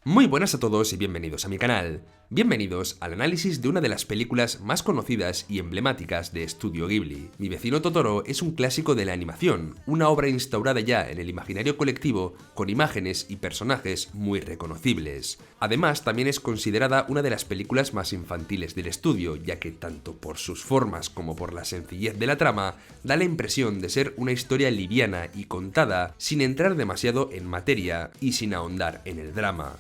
Muy buenas a todos y bienvenidos a mi canal. Bienvenidos al análisis de una de las películas más conocidas y emblemáticas de Estudio Ghibli. Mi vecino Totoro es un clásico de la animación, una obra instaurada ya en el imaginario colectivo con imágenes y personajes muy reconocibles. Además, también es considerada una de las películas más infantiles del estudio, ya que tanto por sus formas como por la sencillez de la trama, da la impresión de ser una historia liviana y contada sin entrar demasiado en materia y sin ahondar en el drama.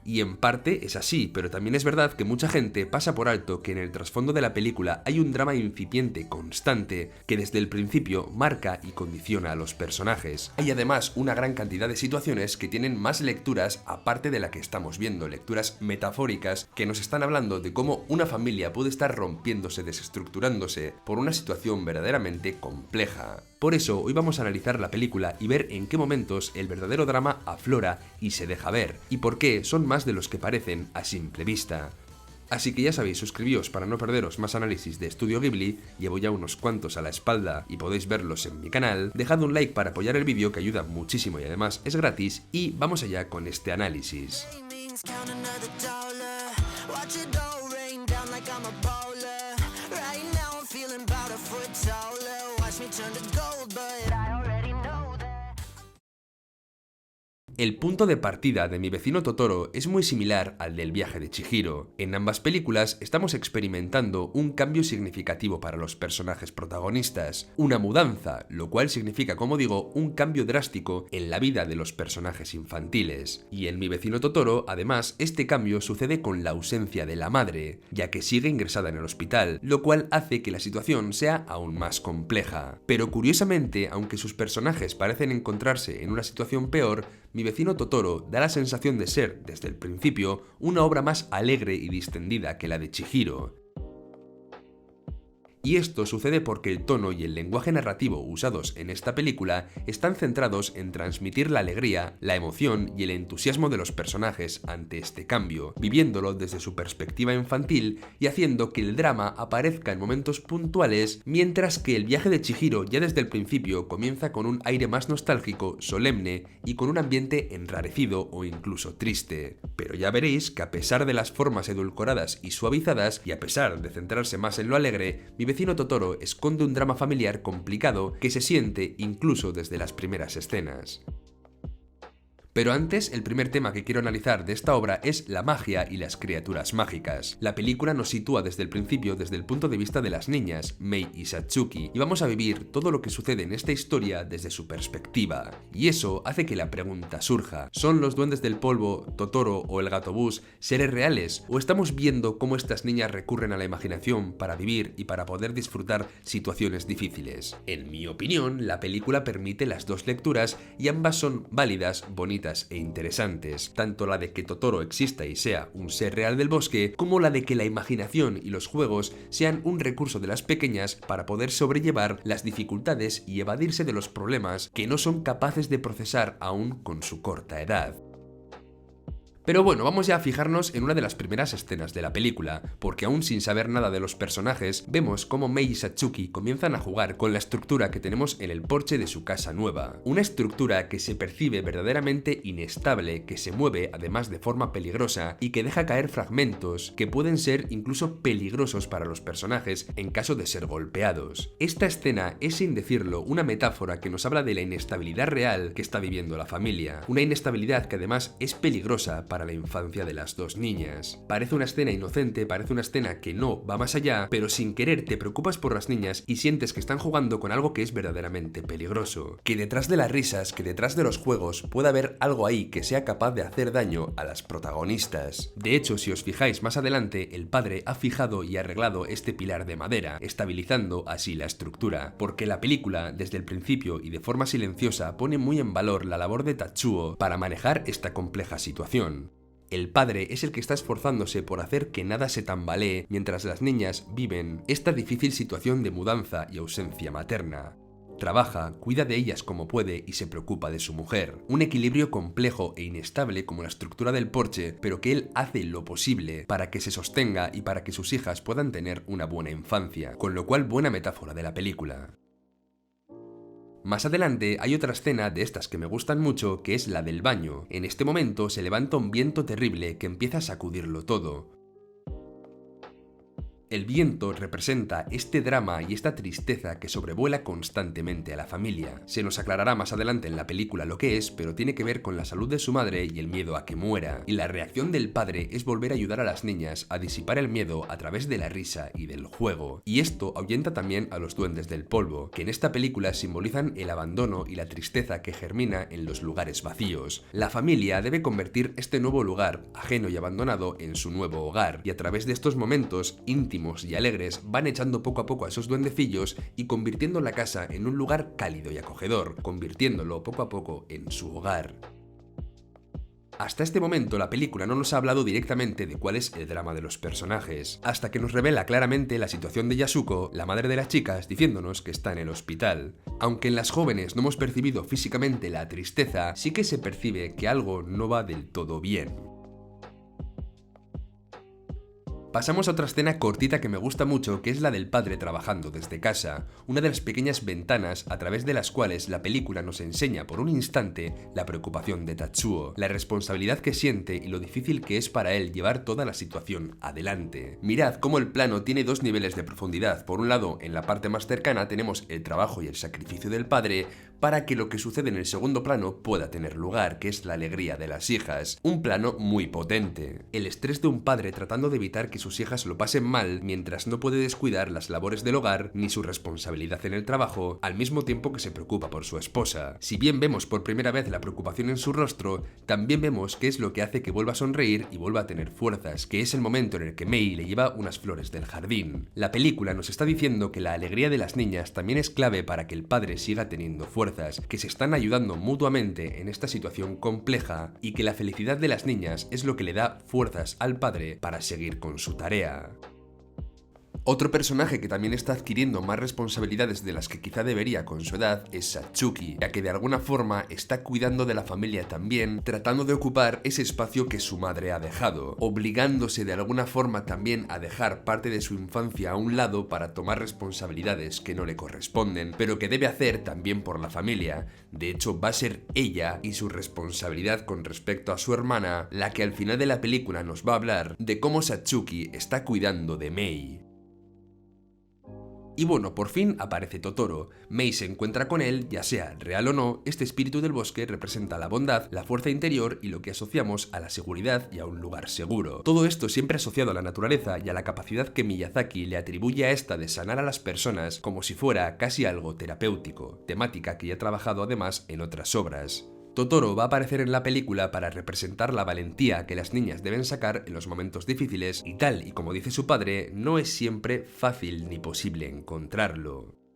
Y en parte es así, pero también es verdad que mucha gente pasa por alto que en el trasfondo de la película hay un drama incipiente constante que desde el principio marca y condiciona a los personajes. Hay además una gran cantidad de situaciones que tienen más lecturas aparte de la que estamos viendo, lecturas metafóricas que nos están hablando de cómo una familia puede estar rompiéndose, desestructurándose por una situación verdaderamente compleja. Por eso, hoy vamos a analizar la película y ver en qué momentos el verdadero drama aflora y se deja ver, y por qué son más de los que parecen a simple vista. Así que ya sabéis, suscribíos para no perderos más análisis de Estudio Ghibli, llevo ya unos cuantos a la espalda y podéis verlos en mi canal, dejad un like para apoyar el vídeo que ayuda muchísimo y además es gratis, y vamos allá con este análisis. El punto de partida de Mi vecino Totoro es muy similar al del viaje de Chihiro. En ambas películas estamos experimentando un cambio significativo para los personajes protagonistas, una mudanza, lo cual significa, como digo, un cambio drástico en la vida de los personajes infantiles. Y en Mi vecino Totoro, además, este cambio sucede con la ausencia de la madre, ya que sigue ingresada en el hospital, lo cual hace que la situación sea aún más compleja. Pero curiosamente, aunque sus personajes parecen encontrarse en una situación peor, Mi vecino Totoro da la sensación de ser, desde el principio, una obra más alegre y distendida que la de Chihiro. Y esto sucede porque el tono y el lenguaje narrativo usados en esta película están centrados en transmitir la alegría, la emoción y el entusiasmo de los personajes ante este cambio, viviéndolo desde su perspectiva infantil y haciendo que el drama aparezca en momentos puntuales, mientras que el viaje de Chihiro ya desde el principio comienza con un aire más nostálgico, solemne y con un ambiente enrarecido o incluso triste. Pero ya veréis que a pesar de las formas edulcoradas y suavizadas, y a pesar de centrarse más en lo alegre, Mi vecino Totoro esconde un drama familiar complicado que se siente incluso desde las primeras escenas. Pero antes, el primer tema que quiero analizar de esta obra es la magia y las criaturas mágicas. La película nos sitúa desde el principio desde el punto de vista de las niñas, Mei y Satsuki, y vamos a vivir todo lo que sucede en esta historia desde su perspectiva. Y eso hace que la pregunta surja: ¿son los duendes del polvo, Totoro o el gato bus seres reales? ¿O estamos viendo cómo estas niñas recurren a la imaginación para vivir y para poder disfrutar situaciones difíciles? En mi opinión, la película permite las dos lecturas y ambas son válidas, bonitas e interesantes, tanto la de que Totoro exista y sea un ser real del bosque, como la de que la imaginación y los juegos sean un recurso de las pequeñas para poder sobrellevar las dificultades y evadirse de los problemas que no son capaces de procesar aún con su corta edad. Pero bueno, vamos ya a fijarnos en una de las primeras escenas de la película, porque aún sin saber nada de los personajes, vemos cómo Mei y Satsuki comienzan a jugar con la estructura que tenemos en el porche de su casa nueva. Una estructura que se percibe verdaderamente inestable, que se mueve además de forma peligrosa y que deja caer fragmentos que pueden ser incluso peligrosos para los personajes en caso de ser golpeados. Esta escena es, sin decirlo, una metáfora que nos habla de la inestabilidad real que está viviendo la familia. Una inestabilidad que además es peligrosa para la infancia de las dos niñas. Parece una escena inocente, parece una escena que no va más allá, pero sin querer te preocupas por las niñas y sientes que están jugando con algo que es verdaderamente peligroso. Que detrás de las risas, que detrás de los juegos puede haber algo ahí que sea capaz de hacer daño a las protagonistas. De hecho, si os fijáis más adelante, el padre ha fijado y arreglado este pilar de madera, estabilizando así la estructura, porque la película, desde el principio y de forma silenciosa, pone muy en valor la labor de Tatsuo para manejar esta compleja situación. El padre es el que está esforzándose por hacer que nada se tambalee mientras las niñas viven esta difícil situación de mudanza y ausencia materna. Trabaja, cuida de ellas como puede y se preocupa de su mujer. Un equilibrio complejo e inestable como la estructura del porche, pero que él hace lo posible para que se sostenga y para que sus hijas puedan tener una buena infancia, con lo cual buena metáfora de la película. Más adelante hay otra escena de estas que me gustan mucho, que es la del baño. En este momento se levanta un viento terrible que empieza a sacudirlo todo. El viento representa este drama y esta tristeza que sobrevuela constantemente a la familia. Se nos aclarará más adelante en la película lo que es, pero tiene que ver con la salud de su madre y el miedo a que muera. Y la reacción del padre es volver a ayudar a las niñas a disipar el miedo a través de la risa y del juego. Y esto ahuyenta también a los duendes del polvo, que en esta película simbolizan el abandono y la tristeza que germina en los lugares vacíos. La familia debe convertir este nuevo lugar, ajeno y abandonado, en su nuevo hogar, y a través de estos momentos íntimos y alegres van echando poco a poco a esos duendecillos y convirtiendo la casa en un lugar cálido y acogedor, convirtiéndolo poco a poco en su hogar. Hasta este momento la película no nos ha hablado directamente de cuál es el drama de los personajes, hasta que nos revela claramente la situación de Yasuko, la madre de las chicas, diciéndonos que está en el hospital. Aunque en las jóvenes no hemos percibido físicamente la tristeza, sí que se percibe que algo no va del todo bien. Pasamos a otra escena cortita que me gusta mucho, que es la del padre trabajando desde casa, una de las pequeñas ventanas a través de las cuales la película nos enseña por un instante la preocupación de Tatsuo, la responsabilidad que siente y lo difícil que es para él llevar toda la situación adelante. Mirad cómo el plano tiene dos niveles de profundidad. Por un lado, en la parte más cercana tenemos el trabajo y el sacrificio del padre para que lo que sucede en el segundo plano pueda tener lugar, que es la alegría de las hijas. Un plano muy potente. El estrés de un padre tratando de evitar que sus hijas lo pasen mal mientras no puede descuidar las labores del hogar ni su responsabilidad en el trabajo, al mismo tiempo que se preocupa por su esposa. Si bien vemos por primera vez la preocupación en su rostro, también vemos qué es lo que hace que vuelva a sonreír y vuelva a tener fuerzas, que es el momento en el que Mei le lleva unas flores del jardín. La película nos está diciendo que la alegría de las niñas también es clave para que el padre siga teniendo fuerzas, que se están ayudando mutuamente en esta situación compleja y que la felicidad de las niñas es lo que le da fuerzas al padre para seguir con su tarea. Otro personaje que también está adquiriendo más responsabilidades de las que quizá debería con su edad es Satsuki, ya que de alguna forma está cuidando de la familia también, tratando de ocupar ese espacio que su madre ha dejado, obligándose de alguna forma también a dejar parte de su infancia a un lado para tomar responsabilidades que no le corresponden, pero que debe hacer también por la familia. De hecho, va a ser ella y su responsabilidad con respecto a su hermana la que al final de la película nos va a hablar de cómo Satsuki está cuidando de Mei. Y bueno, por fin aparece Totoro. Mei se encuentra con él, ya sea real o no. Este espíritu del bosque representa la bondad, la fuerza interior y lo que asociamos a la seguridad y a un lugar seguro. Todo esto siempre asociado a la naturaleza y a la capacidad que Miyazaki le atribuye a esta de sanar a las personas como si fuera casi algo terapéutico, temática que ya ha trabajado además en otras obras. Totoro va a aparecer en la película para representar la valentía que las niñas deben sacar en los momentos difíciles y tal y como dice su padre, no es siempre fácil ni posible encontrarlo.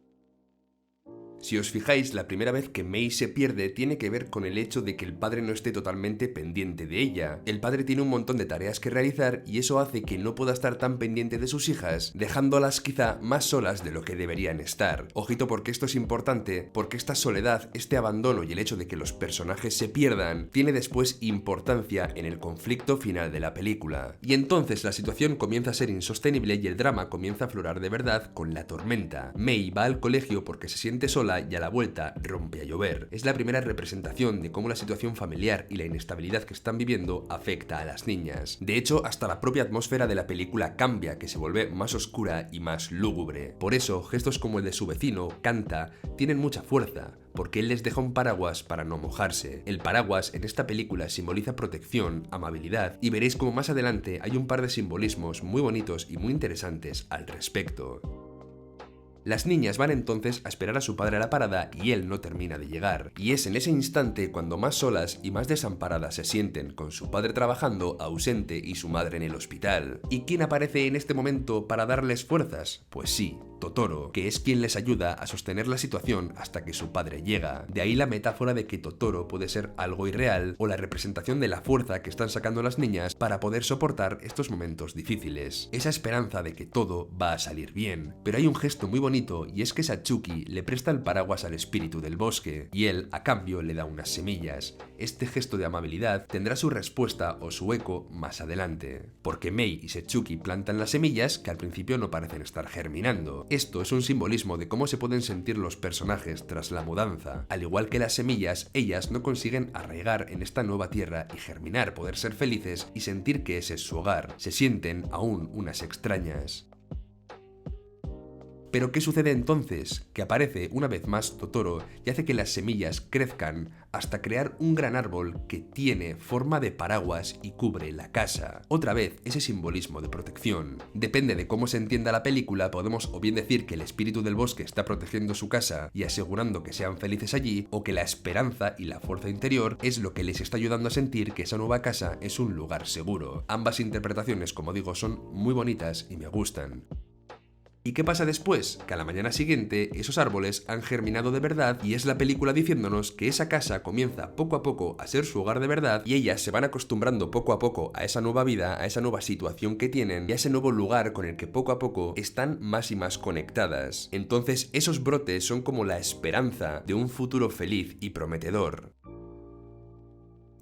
Si os fijáis, la primera vez que Mei se pierde tiene que ver con el hecho de que el padre no esté totalmente pendiente de ella. El padre tiene un montón de tareas que realizar y eso hace que no pueda estar tan pendiente de sus hijas, dejándolas quizá más solas de lo que deberían estar. Ojito porque esto es importante, porque esta soledad, este abandono y el hecho de que los personajes se pierdan, tiene después importancia en el conflicto final de la película. Y entonces la situación comienza a ser insostenible y el drama comienza a aflorar de verdad con la tormenta. Mei va al colegio porque se siente sola y a la vuelta rompe a llover. Es la primera representación de cómo la situación familiar y la inestabilidad que están viviendo afecta a las niñas. De hecho, hasta la propia atmósfera de la película cambia, que se vuelve más oscura y más lúgubre. Por eso, gestos como el de su vecino, Kanta, tienen mucha fuerza, porque él les deja un paraguas para no mojarse. El paraguas en esta película simboliza protección, amabilidad, y veréis como más adelante hay un par de simbolismos muy bonitos y muy interesantes al respecto. Las niñas van entonces a esperar a su padre a la parada y él no termina de llegar. Y es en ese instante cuando más solas y más desamparadas se sienten, con su padre trabajando, ausente, y su madre en el hospital. ¿Y quién aparece en este momento para darles fuerzas? Pues sí, Totoro, que es quien les ayuda a sostener la situación hasta que su padre llega. De ahí la metáfora de que Totoro puede ser algo irreal o la representación de la fuerza que están sacando las niñas para poder soportar estos momentos difíciles. Esa esperanza de que todo va a salir bien. Pero hay un gesto muy bonito bonito, y es que Satsuki le presta el paraguas al espíritu del bosque, y él, a cambio, le da unas semillas. Este gesto de amabilidad tendrá su respuesta o su eco más adelante, porque Mei y Satsuki plantan las semillas que al principio no parecen estar germinando. Esto es un simbolismo de cómo se pueden sentir los personajes tras la mudanza. Al igual que las semillas, ellas no consiguen arraigar en esta nueva tierra y germinar, poder ser felices y sentir que ese es su hogar. Se sienten aún unas extrañas. Pero ¿qué sucede entonces? Que aparece una vez más Totoro y hace que las semillas crezcan hasta crear un gran árbol que tiene forma de paraguas y cubre la casa. Otra vez, ese simbolismo de protección. Depende de cómo se entienda la película, podemos o bien decir que el espíritu del bosque está protegiendo su casa y asegurando que sean felices allí, o que la esperanza y la fuerza interior es lo que les está ayudando a sentir que esa nueva casa es un lugar seguro. Ambas interpretaciones, como digo, son muy bonitas y me gustan. ¿Y qué pasa después? Que a la mañana siguiente esos árboles han germinado de verdad y es la película diciéndonos que esa casa comienza poco a poco a ser su hogar de verdad y ellas se van acostumbrando poco a poco a esa nueva vida, a esa nueva situación que tienen y a ese nuevo lugar con el que poco a poco están más y más conectadas. Entonces esos brotes son como la esperanza de un futuro feliz y prometedor.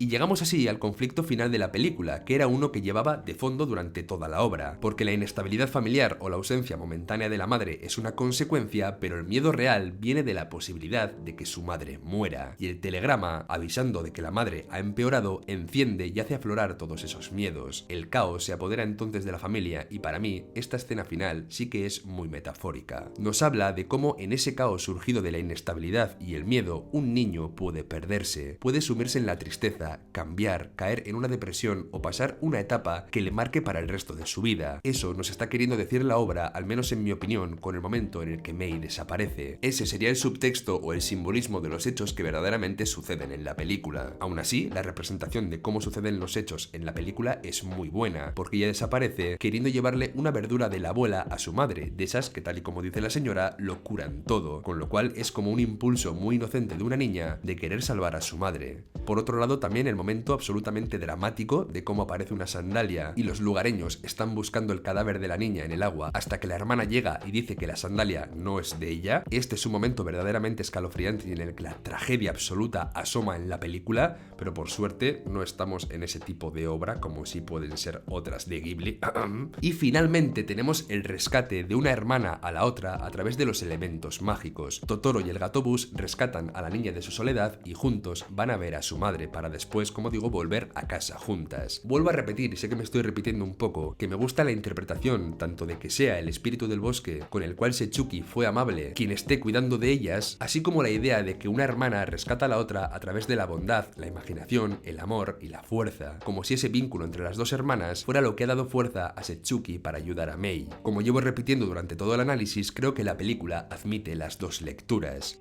Y llegamos así al conflicto final de la película, que era uno que llevaba de fondo durante toda la obra, porque la inestabilidad familiar o la ausencia momentánea de la madre es una consecuencia, pero el miedo real viene de la posibilidad de que su madre muera, y el telegrama, avisando de que la madre ha empeorado, enciende y hace aflorar todos esos miedos. El caos se apodera entonces de la familia y para mí, esta escena final sí que es muy metafórica. Nos habla de cómo en ese caos surgido de la inestabilidad y el miedo, un niño puede perderse, puede sumirse en la tristeza, cambiar, caer en una depresión o pasar una etapa que le marque para el resto de su vida. Eso nos está queriendo decir la obra, al menos en mi opinión, con el momento en el que Mei desaparece. Ese sería el subtexto o el simbolismo de los hechos que verdaderamente suceden en la película. Aún así, la representación de cómo suceden los hechos en la película es muy buena, porque ella desaparece queriendo llevarle una verdura de la abuela a su madre, de esas que, tal y como dice la señora, lo curan todo, con lo cual es como un impulso muy inocente de una niña de querer salvar a su madre. Por otro lado, también el momento absolutamente dramático de cómo aparece una sandalia y los lugareños están buscando el cadáver de la niña en el agua hasta que la hermana llega y dice que la sandalia no es de ella. Este es un momento verdaderamente escalofriante y en el que la tragedia absoluta asoma en la película, pero por suerte no estamos en ese tipo de obra como si pueden ser otras de Ghibli. Y finalmente tenemos el rescate de una hermana a la otra a través de los elementos mágicos. Totoro y el gato Bus rescatan a la niña de su soledad y juntos van a ver a su madre para después, como digo, volver a casa juntas. Vuelvo a repetir, y sé que me estoy repitiendo un poco, que me gusta la interpretación tanto de que sea el espíritu del bosque con el cual Setsuki fue amable quien esté cuidando de ellas, así como la idea de que una hermana rescata a la otra a través de la bondad, la imaginación, el amor y la fuerza, como si ese vínculo entre las dos hermanas fuera lo que ha dado fuerza a Setsuki para ayudar a Mei. Como llevo repitiendo durante todo el análisis, creo que la película admite las dos lecturas.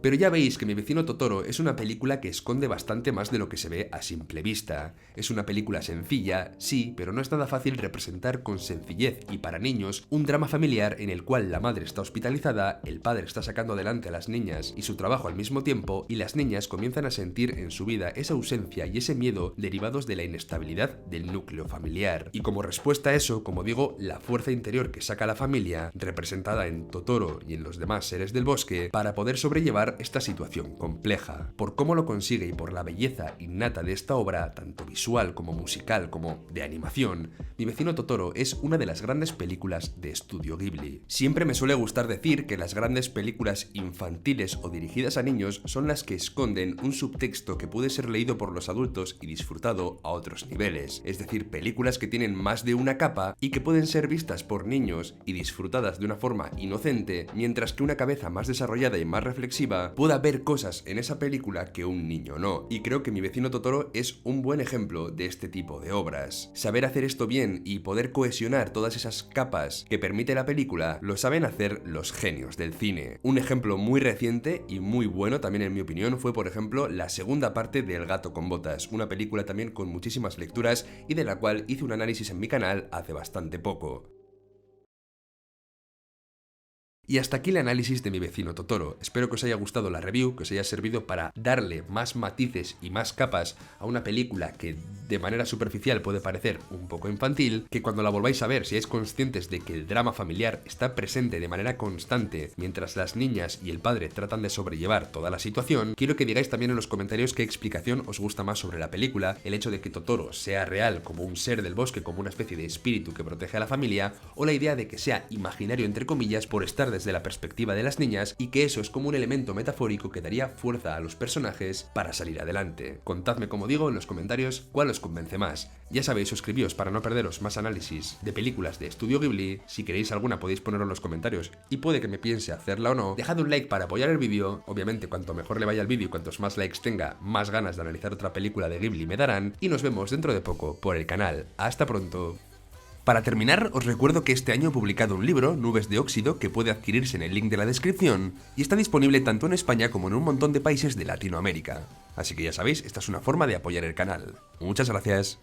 Pero ya veis que Mi vecino Totoro es una película que esconde bastante más de lo que se ve a simple vista. Es una película sencilla, sí, pero no es nada fácil representar con sencillez y para niños un drama familiar en el cual la madre está hospitalizada, el padre está sacando adelante a las niñas y su trabajo al mismo tiempo, y las niñas comienzan a sentir en su vida esa ausencia y ese miedo derivados de la inestabilidad del núcleo familiar. Y como respuesta a eso, como digo, la fuerza interior que saca la familia, representada en Totoro y en los demás seres del bosque, para poder sobrellevar esta situación compleja. Por cómo lo consigue y por la belleza innata de esta obra, tanto visual como musical como de animación, Mi vecino Totoro es una de las grandes películas de Estudio Ghibli. Siempre me suele gustar decir que las grandes películas infantiles o dirigidas a niños son las que esconden un subtexto que puede ser leído por los adultos y disfrutado a otros niveles, es decir, películas que tienen más de una capa y que pueden ser vistas por niños y disfrutadas de una forma inocente, mientras que una cabeza más desarrollada y más reflexiva pueda ver cosas en esa película que un niño no. Y creo que Mi vecino Totoro es un buen ejemplo de este tipo de obras. Saber hacer esto bien y poder cohesionar todas esas capas que permite la película, lo saben hacer los genios del cine. Un ejemplo muy reciente y muy bueno también en mi opinión fue, por ejemplo, la segunda parte de El gato con botas, una película también con muchísimas lecturas y de la cual hice un análisis en mi canal hace bastante poco. Y hasta aquí el análisis de Mi vecino Totoro. Espero que os haya gustado la review, que os haya servido para darle más matices y más capas a una película que de manera superficial puede parecer un poco infantil, que cuando la volváis a ver seáis conscientes de que el drama familiar está presente de manera constante mientras las niñas y el padre tratan de sobrellevar toda la situación. Quiero que digáis también en los comentarios qué explicación os gusta más sobre la película, el hecho de que Totoro sea real como un ser del bosque, como una especie de espíritu que protege a la familia, o la idea de que sea imaginario entre comillas por estar desde la perspectiva de las niñas y que eso es como un elemento metafórico que daría fuerza a los personajes para salir adelante. Contadme, como digo, en los comentarios cuál os convence más. Ya sabéis, suscribíos para no perderos más análisis de películas de Estudio Ghibli. Si queréis alguna podéis ponerlo en los comentarios y puede que me piense hacerla o no. Dejad un like para apoyar el vídeo. Obviamente, cuanto mejor le vaya el vídeo y cuantos más likes tenga, más ganas de analizar otra película de Ghibli me darán. Y nos vemos dentro de poco por el canal. Hasta pronto. Para terminar, os recuerdo que este año he publicado un libro, Nubes de Óxido, que puede adquirirse en el link de la descripción, y está disponible tanto en España como en un montón de países de Latinoamérica. Así que ya sabéis, esta es una forma de apoyar el canal. Muchas gracias.